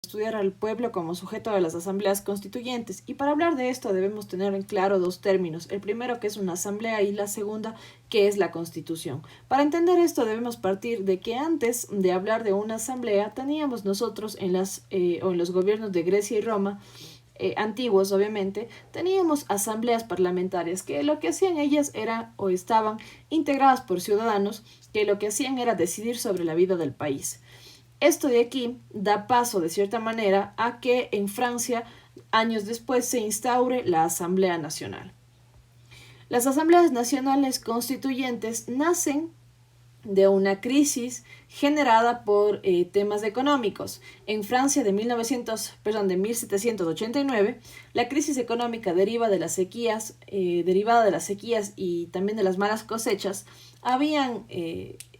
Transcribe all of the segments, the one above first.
estudiar al pueblo como sujeto de las asambleas constituyentes. Y para hablar de esto debemos tener en claro dos términos. El primero, que es una asamblea, y la segunda, que es la constitución. Para entender esto debemos partir de que antes de hablar de una asamblea teníamos nosotros en los gobiernos de Grecia y Roma, antiguos obviamente, teníamos asambleas parlamentarias que lo que hacían ellas era o estaban integradas por ciudadanos que lo que hacían era decidir sobre la vida del país. Esto de aquí da paso de cierta manera a que en Francia años después se instaure la Asamblea Nacional. Las asambleas nacionales constituyentes nacen de una crisis generada por temas económicos. En Francia de 1789, la crisis económica derivada de las sequías y también de las malas cosechas, habían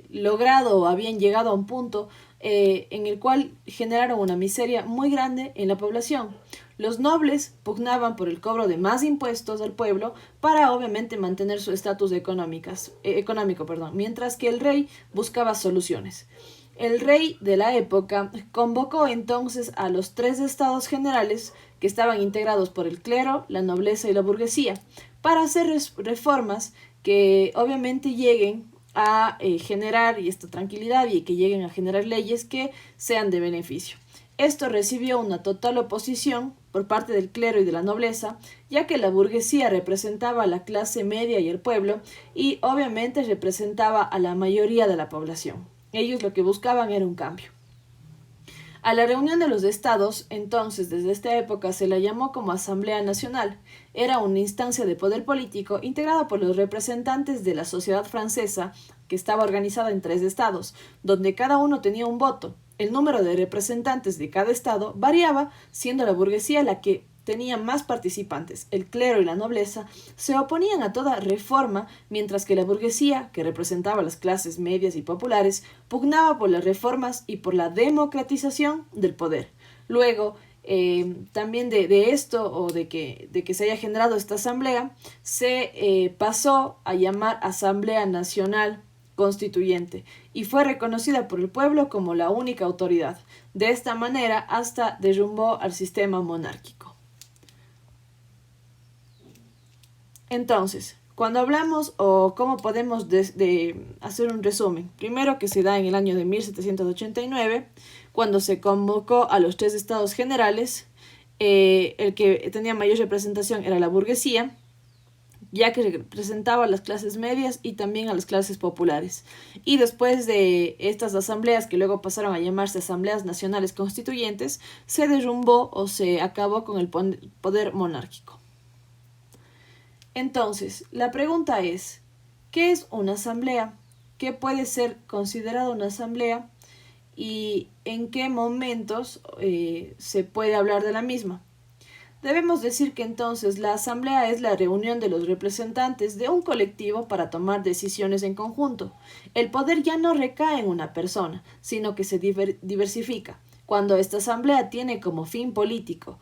logrado o habían llegado a un punto en el cual generaron una miseria muy grande en la población. Los nobles pugnaban por el cobro de más impuestos al pueblo para obviamente mantener su estatus económico, mientras que el rey buscaba soluciones. El rey de la época convocó entonces a los tres estados generales que estaban integrados por el clero, la nobleza y la burguesía para hacer reformas que obviamente lleguen a generar esta tranquilidad y que lleguen a generar leyes que sean de beneficio. Esto recibió una total oposición por parte del clero y de la nobleza, ya que la burguesía representaba a la clase media y el pueblo, y obviamente representaba a la mayoría de la población. Ellos lo que buscaban era un cambio. A la reunión de los estados, entonces, desde esta época se la llamó como Asamblea Nacional. Era una instancia de poder político integrada por los representantes de la sociedad francesa, que estaba organizada en 3 estados, donde cada uno tenía un voto. El número de representantes de cada estado variaba, siendo la burguesía la que tenía más participantes. El clero y la nobleza se oponían a toda reforma, mientras que la burguesía, que representaba las clases medias y populares, pugnaba por las reformas y por la democratización del poder. Luego, también de esto o de que se haya generado esta asamblea, se pasó a llamar Asamblea Nacional Constituyente y fue reconocida por el pueblo como la única autoridad. De esta manera hasta derrumbó al sistema monárquico. Entonces, cuando hablamos o cómo podemos hacer un resumen, primero que se da en el año de 1789, cuando se convocó a los 3 estados generales, el que tenía mayor representación era la burguesía, ya que representaba a las clases medias y también a las clases populares. Y después de estas asambleas, que luego pasaron a llamarse Asambleas Nacionales Constituyentes, se derrumbó o se acabó con el poder monárquico. Entonces, la pregunta es, ¿qué es una asamblea? ¿Qué puede ser considerada una asamblea? ¿Y en qué momentos se puede hablar de la misma? Debemos decir que entonces la asamblea es la reunión de los representantes de un colectivo para tomar decisiones en conjunto. El poder ya no recae en una persona, sino que se diversifica. Cuando esta asamblea tiene como fin político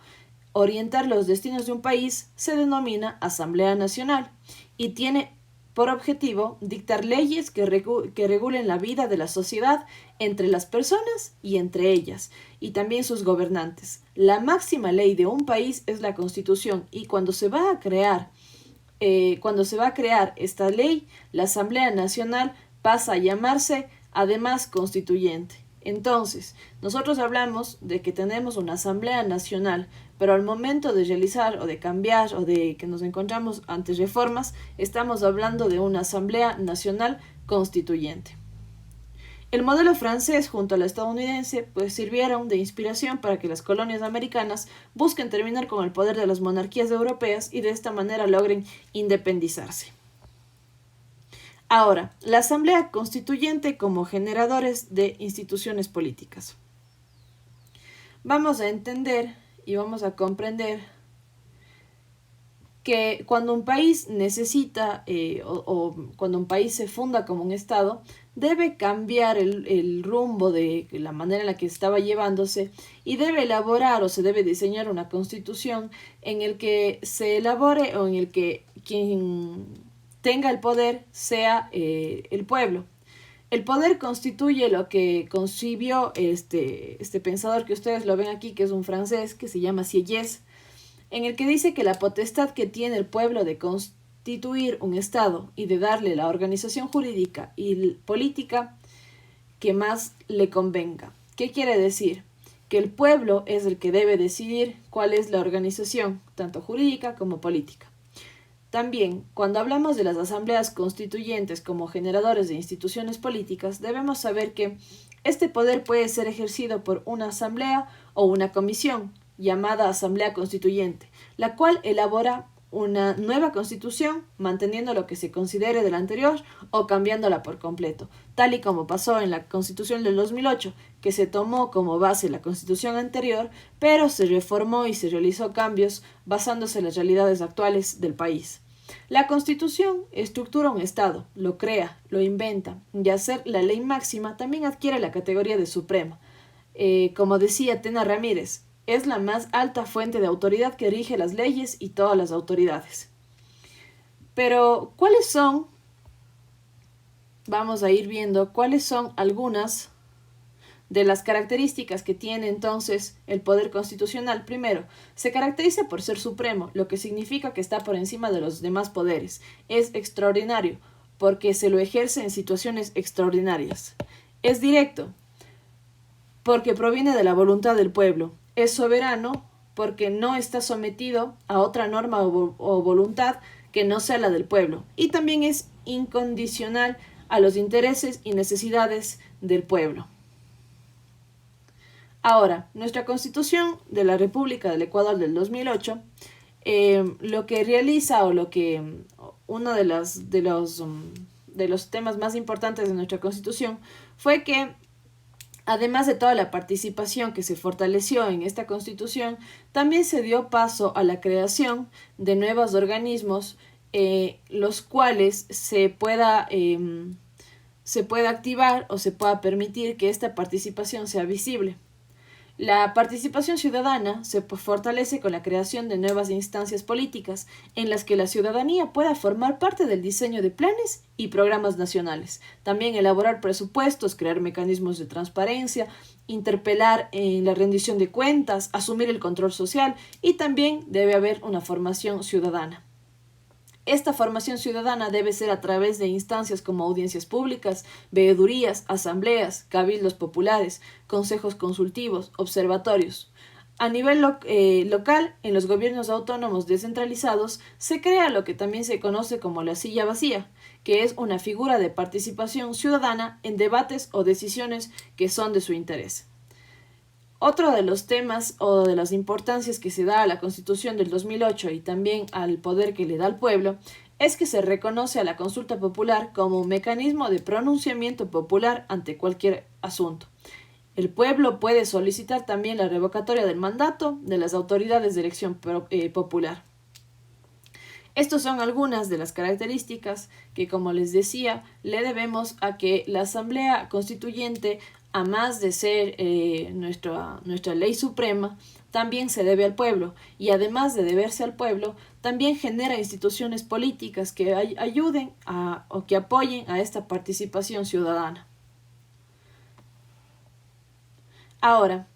orientar los destinos de un país, se denomina Asamblea Nacional y tiene por objetivo dictar leyes que regulen la vida de la sociedad entre las personas y entre ellas, y también sus gobernantes. La máxima ley de un país es la Constitución, y cuando se va a crear esta ley, la Asamblea Nacional pasa a llamarse además constituyente. Entonces, nosotros hablamos de que tenemos una Asamblea Nacional, pero al momento de realizar o de cambiar o de que nos encontramos ante reformas, estamos hablando de una Asamblea Nacional Constituyente. El modelo francés junto al estadounidense pues sirvieron de inspiración para que las colonias americanas busquen terminar con el poder de las monarquías europeas y de esta manera logren independizarse. Ahora, la Asamblea Constituyente como generadores de instituciones políticas. Vamos a entender y vamos a comprender que cuando un país necesita o cuando un país se funda como un Estado, debe cambiar el rumbo de la manera en la que estaba llevándose y debe elaborar o se debe diseñar una constitución en el que se elabore o en el que quien tenga el poder sea el pueblo. El poder constituye lo que concibió este pensador que ustedes lo ven aquí, que es un francés, que se llama Sieyès, en el que dice que la potestad que tiene el pueblo de constituir un Estado y de darle la organización jurídica y política que más le convenga. ¿Qué quiere decir? Que el pueblo es el que debe decidir cuál es la organización, tanto jurídica como política. También, cuando hablamos de las asambleas constituyentes como generadores de instituciones políticas, debemos saber que este poder puede ser ejercido por una asamblea o una comisión, llamada Asamblea Constituyente, la cual elabora una nueva constitución, manteniendo lo que se considere de la anterior o cambiándola por completo, tal y como pasó en la Constitución del 2008, que se tomó como base la constitución anterior, pero se reformó y se realizó cambios basándose en las realidades actuales del país. La Constitución estructura un Estado, lo crea, lo inventa, y al ser la ley máxima también adquiere la categoría de suprema. Como decía Tena Ramírez, es la más alta fuente de autoridad que rige las leyes y todas las autoridades. Pero, ¿cuáles son? Vamos a ir viendo cuáles son algunas de las características que tiene entonces el poder constitucional. Primero, se caracteriza por ser supremo, lo que significa que está por encima de los demás poderes. Es extraordinario, porque se lo ejerce en situaciones extraordinarias. Es directo, porque proviene de la voluntad del pueblo. Es soberano, porque no está sometido a otra norma o voluntad que no sea la del pueblo. Y también es incondicional a los intereses y necesidades del pueblo. Ahora, nuestra Constitución de la República del Ecuador del 2008, lo que realiza o lo que uno de los temas más importantes de nuestra Constitución fue que, además de toda la participación que se fortaleció en esta Constitución, también se dio paso a la creación de nuevos organismos, los cuales se pueda activar o se pueda permitir que esta participación sea visible. La participación ciudadana se fortalece con la creación de nuevas instancias políticas en las que la ciudadanía pueda formar parte del diseño de planes y programas nacionales. También elaborar presupuestos, crear mecanismos de transparencia, interpelar en la rendición de cuentas, asumir el control social y también debe haber una formación ciudadana. Esta formación ciudadana debe ser a través de instancias como audiencias públicas, veedurías, asambleas, cabildos populares, consejos consultivos, observatorios. A nivel local, en los gobiernos autónomos descentralizados, se crea lo que también se conoce como la silla vacía, que es una figura de participación ciudadana en debates o decisiones que son de su interés. Otro de los temas o de las importancias que se da a la Constitución del 2008 y también al poder que le da al pueblo es que se reconoce a la consulta popular como un mecanismo de pronunciamiento popular ante cualquier asunto. El pueblo puede solicitar también la revocatoria del mandato de las autoridades de elección popular. Estas son algunas de las características que, como les decía, le debemos a que la Asamblea Constituyente, a más de ser nuestra ley suprema, también se debe al pueblo y además de deberse al pueblo, también genera instituciones políticas que ayuden o que apoyen a esta participación ciudadana. Ahora,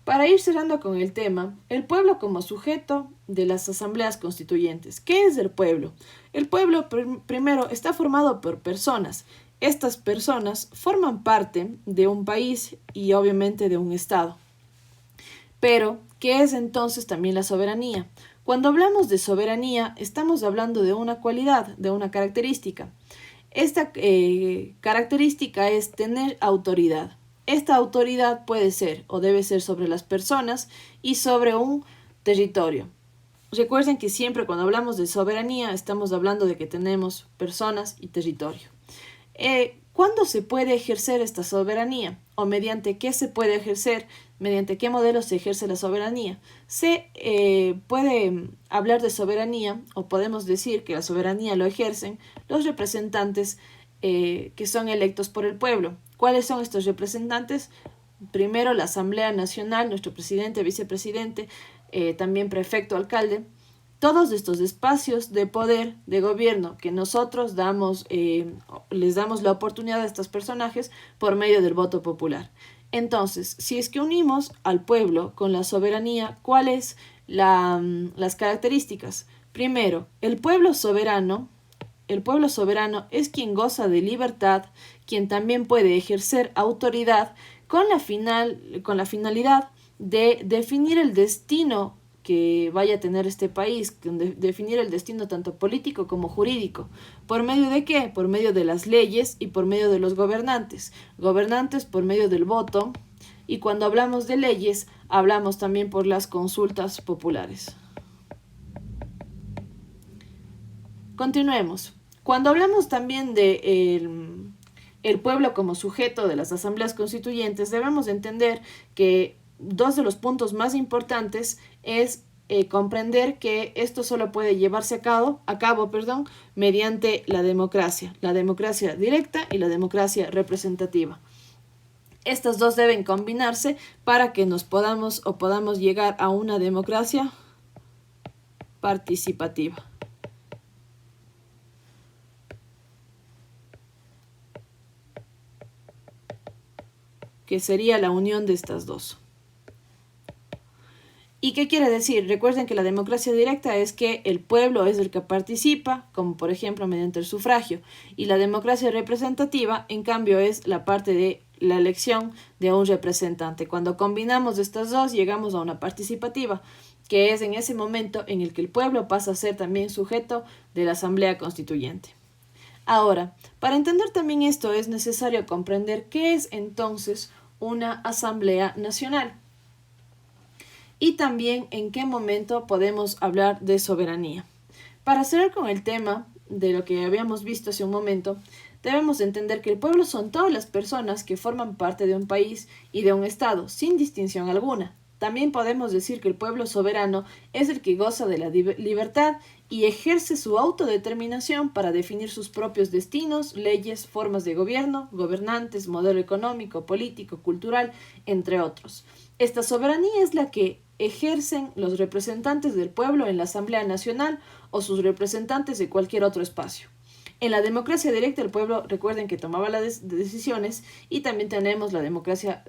para ir cerrando con el tema, el pueblo como sujeto de las asambleas constituyentes. ¿Qué es el pueblo? El pueblo, primero, está formado por personas. Estas personas forman parte de un país y obviamente de un estado. Pero, ¿qué es entonces también la soberanía? Cuando hablamos de soberanía, estamos hablando de una cualidad, de una característica. Esta característica es tener autoridad. Esta autoridad puede ser o debe ser sobre las personas y sobre un territorio. Recuerden que siempre cuando hablamos de soberanía estamos hablando de que tenemos personas y territorio. ¿Cuándo se puede ejercer esta soberanía? ¿O mediante qué se puede ejercer? ¿Mediante qué modelo se ejerce la soberanía? Se puede hablar de soberanía o podemos decir que la soberanía lo ejercen los representantes que son electos por el pueblo. ¿Cuáles son estos representantes? Primero, la Asamblea Nacional, nuestro presidente, vicepresidente, también prefecto, alcalde. Todos estos espacios de poder, de gobierno, que nosotros les damos la oportunidad a estos personajes por medio del voto popular. Entonces, si es que unimos al pueblo con la soberanía, ¿cuáles las características? Primero, el pueblo soberano es quien goza de libertad, quien también puede ejercer autoridad con la finalidad de definir el destino que vaya a tener este país, definir el destino tanto político como jurídico. ¿Por medio de qué? Por medio de las leyes y por medio de los gobernantes. Gobernantes por medio del voto, y cuando hablamos de leyes, hablamos también por las consultas populares. Continuemos. Cuando hablamos también de el pueblo como sujeto de las asambleas constituyentes, debemos entender que dos de los puntos más importantes es comprender que esto solo puede llevarse a cabo, mediante la democracia directa y la democracia representativa. Estas dos deben combinarse para que podamos llegar a una democracia participativa, que sería la unión de estas dos. ¿Y qué quiere decir? Recuerden que la democracia directa es que el pueblo es el que participa, como por ejemplo mediante el sufragio, y la democracia representativa, en cambio, es la parte de la elección de un representante. Cuando combinamos estas dos, llegamos a una participativa, que es en ese momento en el que el pueblo pasa a ser también sujeto de la Asamblea Constituyente. Ahora, para entender también esto es necesario comprender qué es entonces una Asamblea Nacional y también en qué momento podemos hablar de soberanía. Para cerrar con el tema de lo que habíamos visto hace un momento, debemos entender que el pueblo son todas las personas que forman parte de un país y de un estado, sin distinción alguna. También podemos decir que el pueblo soberano es el que goza de la libertad y ejerce su autodeterminación para definir sus propios destinos, leyes, formas de gobierno, gobernantes, modelo económico, político, cultural, entre otros. Esta soberanía es la que ejercen los representantes del pueblo en la Asamblea Nacional o sus representantes de cualquier otro espacio. En la democracia directa el pueblo, recuerden que tomaba las decisiones, y también tenemos la democracia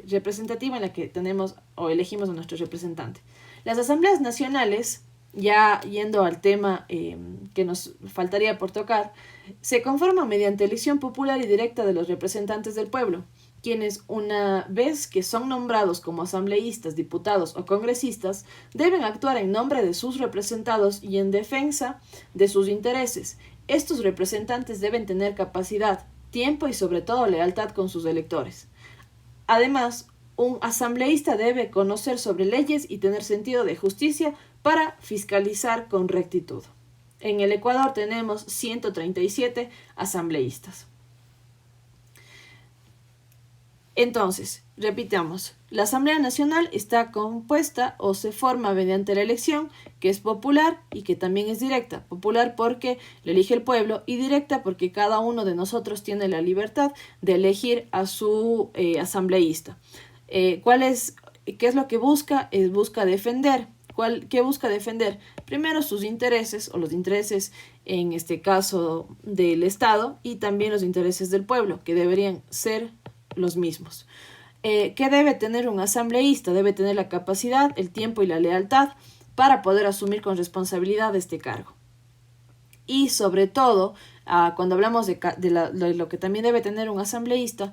representativa en la que tenemos o elegimos a nuestro representante. Las asambleas nacionales, ya yendo al tema que nos faltaría por tocar, se conforman mediante elección popular y directa de los representantes del pueblo, quienes, una vez que son nombrados como asambleístas, diputados o congresistas, deben actuar en nombre de sus representados y en defensa de sus intereses. Estos representantes deben tener capacidad, tiempo y sobre todo lealtad con sus electores. Además, un asambleísta debe conocer sobre leyes y tener sentido de justicia para fiscalizar con rectitud. En el Ecuador tenemos 137 asambleístas. Entonces, repitamos, la Asamblea Nacional está compuesta o se forma mediante la elección, que es popular y que también es directa. Popular porque lo elige el pueblo y directa porque cada uno de nosotros tiene la libertad de elegir a su asambleísta. ¿Qué es lo que busca? Busca defender. ¿Qué busca defender? Primero sus intereses, o los intereses en este caso del Estado, y también los intereses del pueblo, que deberían ser los mismos. ¿Qué debe tener un asambleísta? Debe tener la capacidad, el tiempo y la lealtad para poder asumir con responsabilidad este cargo. Y sobre todo, cuando hablamos de lo que también debe tener un asambleísta,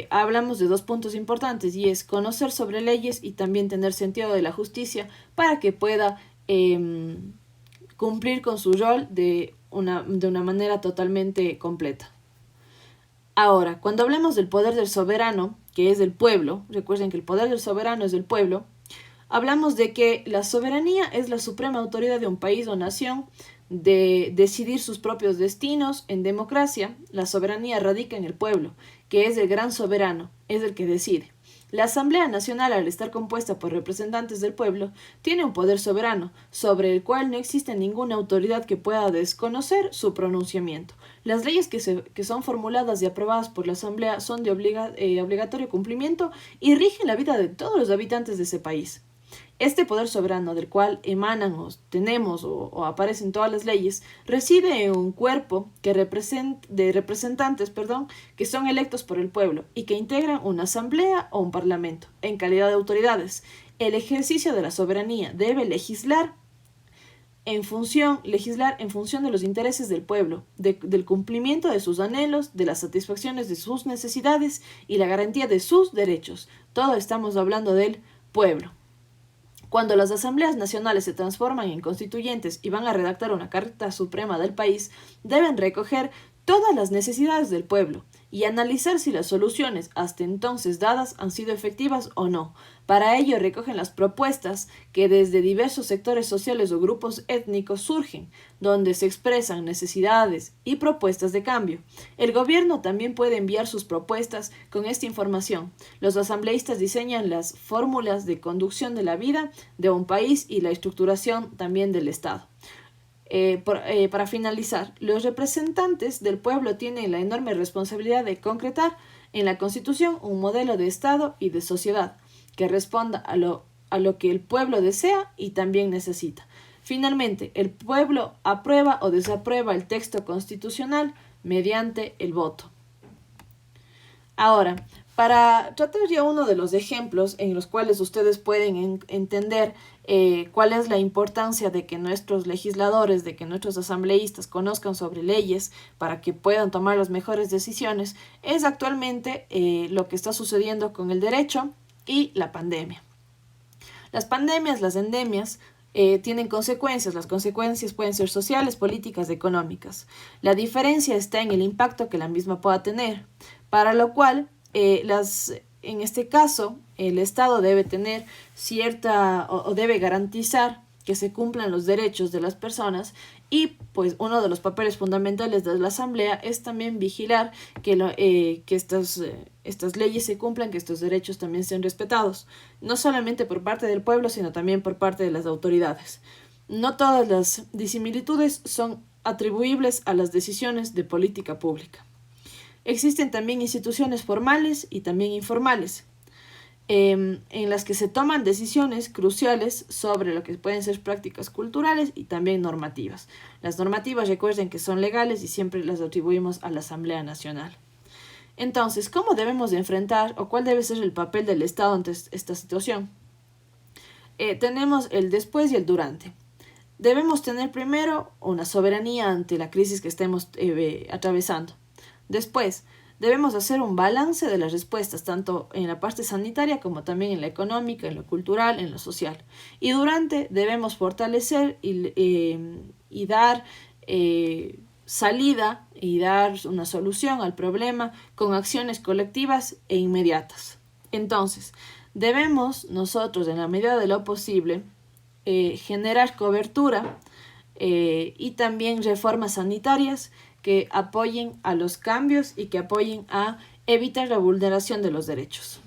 hablamos de dos puntos importantes, y es conocer sobre leyes y también tener sentido de la justicia para que pueda cumplir con su rol de una manera totalmente completa. Ahora, cuando hablemos del poder del soberano, que es del pueblo, recuerden que el poder del soberano es del pueblo, hablamos de que la soberanía es la suprema autoridad de un país o nación de decidir sus propios destinos. En democracia, la soberanía radica en el pueblo, que es el gran soberano, es el que decide. La Asamblea Nacional, al estar compuesta por representantes del pueblo, tiene un poder soberano, sobre el cual no existe ninguna autoridad que pueda desconocer su pronunciamiento. Las leyes que son formuladas y aprobadas por la Asamblea son de obligatorio cumplimiento y rigen la vida de todos los habitantes de ese país. Este poder soberano del cual emanan o tenemos o aparecen todas las leyes reside en un cuerpo de representantes que son electos por el pueblo y que integran una asamblea o un parlamento en calidad de autoridades. El ejercicio de la soberanía debe legislar en función de los intereses del pueblo, del cumplimiento de sus anhelos, de las satisfacciones de sus necesidades y la garantía de sus derechos. Todo estamos hablando del pueblo. Cuando las asambleas nacionales se transforman en constituyentes y van a redactar una Carta Suprema del país, deben recoger todas las necesidades del pueblo y analizar si las soluciones hasta entonces dadas han sido efectivas o no. Para ello recogen las propuestas que desde diversos sectores sociales o grupos étnicos surgen, donde se expresan necesidades y propuestas de cambio. El gobierno también puede enviar sus propuestas con esta información. Los asambleístas diseñan las fórmulas de conducción de la vida de un país y la estructuración también del Estado. Para finalizar, los representantes del pueblo tienen la enorme responsabilidad de concretar en la Constitución un modelo de Estado y de sociedad que responda a lo que el pueblo desea y también necesita. Finalmente, el pueblo aprueba o desaprueba el texto constitucional mediante el voto. Ahora, para tratar ya uno de los ejemplos en los cuales ustedes pueden entender cuál es la importancia de que nuestros legisladores, de que nuestros asambleístas conozcan sobre leyes para que puedan tomar las mejores decisiones, es actualmente lo que está sucediendo con el derecho y la pandemia. Las pandemias, las endemias, tienen consecuencias. Las consecuencias pueden ser sociales, políticas, económicas. La diferencia está en el impacto que la misma pueda tener, para lo cual en este caso el Estado debe tener o debe garantizar que se cumplan los derechos de las personas y pues uno de los papeles fundamentales de la Asamblea es también vigilar que estas leyes se cumplan, que estos derechos también sean respetados, no solamente por parte del pueblo, sino también por parte de las autoridades. No todas las disimilitudes son atribuibles a las decisiones de política pública. Existen también instituciones formales y también informales, en las que se toman decisiones cruciales sobre lo que pueden ser prácticas culturales y también normativas. Las normativas, recuerden que son legales y siempre las atribuimos a la Asamblea Nacional. Entonces, ¿cómo debemos de enfrentar o cuál debe ser el papel del Estado ante esta situación? Tenemos el después y el durante. Debemos tener primero una soberanía ante la crisis que estemos atravesando. Después, debemos hacer un balance de las respuestas, tanto en la parte sanitaria como también en la económica, en lo cultural, en lo social. Y durante, debemos fortalecer y dar salida y dar una solución al problema con acciones colectivas e inmediatas. Entonces, debemos nosotros, en la medida de lo posible, generar cobertura y también reformas sanitarias que apoyen a los cambios y que apoyen a evitar la vulneración de los derechos.